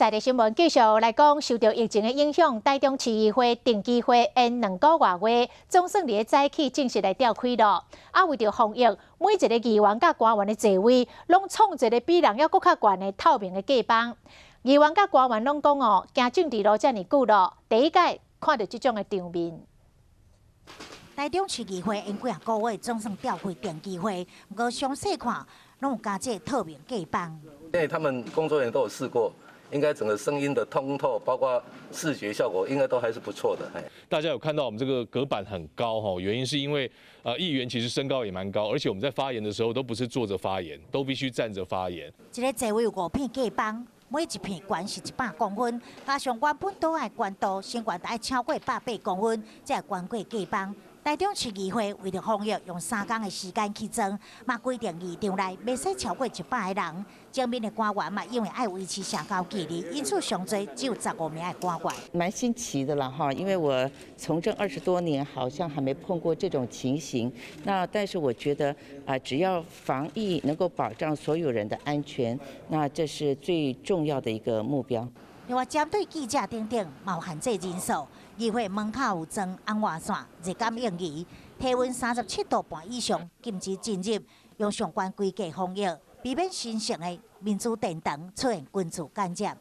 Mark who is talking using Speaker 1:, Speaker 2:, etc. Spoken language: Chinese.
Speaker 1: 在地新闻继续来讲，受到疫情的影响，台中市议会定期会延2个月，总算伫早起正式来召开咯。为着防疫，每一个议员甲官员的座位，拢创一个比人还阁较悬的透明的隔板。议员甲官员拢讲哦，行政治路遮尔久咯，第一届看到这种的场面。
Speaker 2: 台中市议会延几个月总算召开定期会，不过详细看，拢有加这透明隔板。
Speaker 3: 因为他们工作人员都有试过。 应该整个声音的通透，包括视觉效果，应该都还是不错的。
Speaker 4: 大家有看到我们这个隔板很高哈，原因是因为议员其实身高也蛮高，而且我们在发言的时候都不是坐着发言，都必须站着发言。
Speaker 2: 一个座位有5片隔板，每一片悬是100公分，加上原本岛的悬度，先悬要超过180公分，才会悬过隔板。 台中市议会为了防疫，用3天的时间去装，嘛规定议场内袂使超过100个人。正面的官员嘛，因为爱维持社交距离，因此上最只有15名的官员。
Speaker 5: 蛮新奇的啦哈，因为我从政20多年，好像还没碰过这种情形。那但是我觉得只要防疫能够保障所有人的安全，那这是最重要的一个目标。
Speaker 2: 另外，针对记者等等，嘛有限制人数。议会门口有装红外线、热感应仪，体温37度半以上禁止进入，用上悬规格防疫，避免新型的民主殿堂出现群聚感染。